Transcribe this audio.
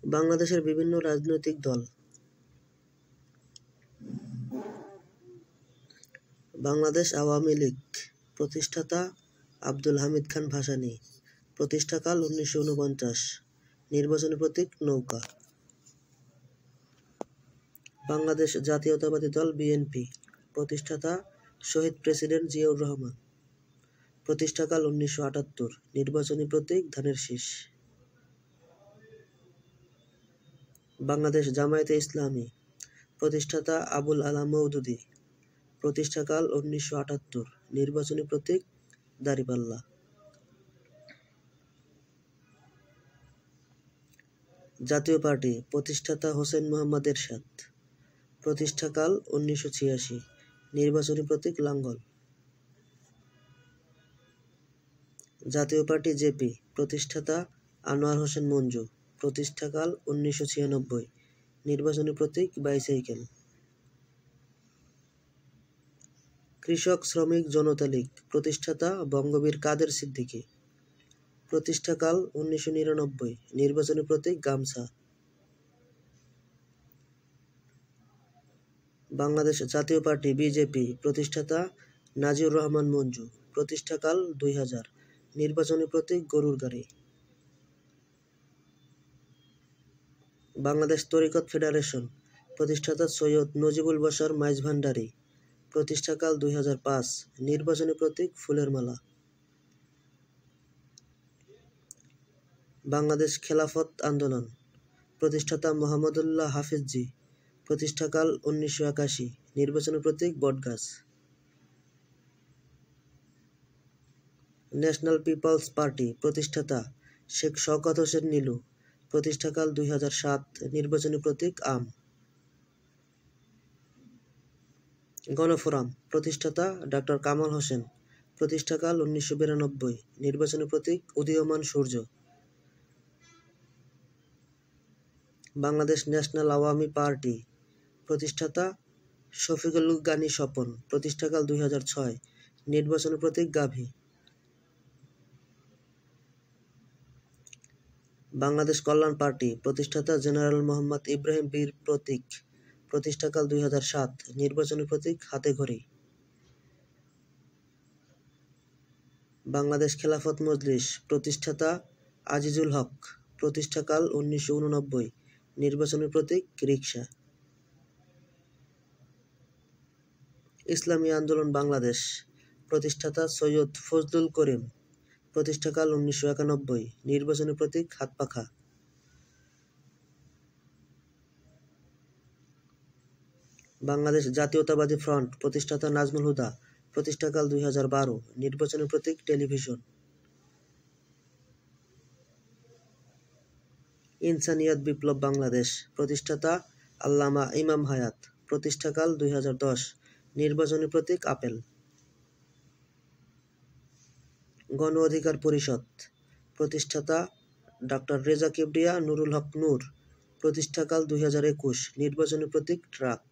বাংলাদেশের বিভিন্ন রাজনৈতিক দল। বাংলাদেশ আওয়ামী লীগ, প্রতিষ্ঠাতা আব্দুল হামিদ খান ভাসানী, প্রতিষ্ঠাকাল 1949, নির্বাচনী প্রতীক নৌকা। বাংলাদেশ জাতীয়তাবাদী দল বিএনপি, প্রতিষ্ঠাতা শহীদ প্রেসিডেন্ট জিয়াউর রহমান, প্রতিষ্ঠাকাল 1978, নির্বাচনী প্রতীক ধানের শীষ। বাংলাদেশ জামায়াতে ইসলামী, প্রতিষ্ঠাতা আবুল আলা মওদুদী, প্রতিষ্ঠাকাল 1978, নির্বাচনী প্রতীক দাঁড়িপাল্লা। জাতীয় পার্টি, প্রতিষ্ঠাতা হোসেন মোহাম্মদ এরশাদ, প্রতিষ্ঠাকাল 1986, নির্বাচনী প্রতীক লাঙ্গল। জাতীয় পার্টি জেপি, প্রতিষ্ঠাতা আনোয়ার হোসেন মঞ্জু, প্রতিষ্ঠাকাল 1996, নির্বাচনী প্রতীক বাইসাইকেল। কৃষক শ্রমিক জনতা লীগ, প্রতিষ্ঠাতা বঙ্গবীর কাদের সিদ্দিকী, প্রতিষ্ঠাকাল 1999, নির্বাচনী প্রতীক গামছা। বাংলাদেশ জাতীয় পার্টি বিজেপি, প্রতিষ্ঠাতা নাজিউর রহমান মঞ্জু, প্রতিষ্ঠাকাল 2000, নির্বাচনী প্রতীক গরুর গাড়ি। বাংলাদেশ তরিকত ফেডারেশন, প্রতিষ্ঠাতা সৈয়দ নজিবুল বশর মাইজভান্ডারী, প্রতিষ্ঠাকাল 2005, নির্বাচনী প্রতীক ফুলের মালা। বাংলাদেশ খেলাফত আন্দোলন, প্রতিষ্ঠাতা মোহাম্মদুল্লাহ হাফিজজী, প্রতিষ্ঠাকাল 1981, নির্বাচনী প্রতীক বটগাছ। ন্যাশনাল পিপলস পার্টি, প্রতিষ্ঠাতা শেখ শওকত হোসেন নীলু, প্রতিষ্ঠাকাল 2007, নির্বাচনী প্রতীক আম। গণফোরাম, প্রতিষ্ঠাতা ডক্টর কামাল হোসেন, প্রতিষ্ঠাকাল 1992, নির্বাচনী প্রতীক উদীয়মান সূর্য। বাংলাদেশ ন্যাশনাল আওয়ামী পার্টি, প্রতিষ্ঠাতা শফিকুল গানী স্বপন, প্রতিষ্ঠাকাল 2006, নির্বাচনী প্রতীক গাভী। বাংলাদেশ কল্যাণ পার্টি, প্রতিষ্ঠাতা জেনারেল মোহাম্মদ ইব্রাহিম বীর প্রতীক, প্রতিষ্ঠাকাল 2007, নির্বাচনী প্রতীক হাতে ঘড়ি। বাংলাদেশ খেলাফত মজলিস, প্রতিষ্ঠাতা আজিজুল হক, প্রতিষ্ঠাকাল 1989, নির্বাচনী প্রতীক রিকশা। ইসলামী আন্দোলন বাংলাদেশ, প্রতিষ্ঠাতা সৈয়দ ফজলুল করিম, প্রতিষ্ঠাকাল 1991, নির্বাচনী প্রতীক হাতপাখা। বাংলাদেশ জাতীয়তাবাদী ফ্রন্ট, প্রতিষ্ঠাতা নাজমুল হুদা, প্রতিষ্ঠাকাল 2012, নির্বাচনী প্রতীক টেলিভিশন। ইনসানিয়াত বিপ্লব বাংলাদেশ, প্রতিষ্ঠাতা আল্লামা ইমাম হায়াত, প্রতিষ্ঠাকাল 2010, নির্বাচনী প্রতীক আপেল। গণ অধিকার পরিষদ, প্রতিষ্ঠাতা ডক্টর রেজা কিবরিয়া নুরুল হক নূর, প্রতিষ্ঠাকাল 2021, নির্বাচনী প্রতীক ট্রাক।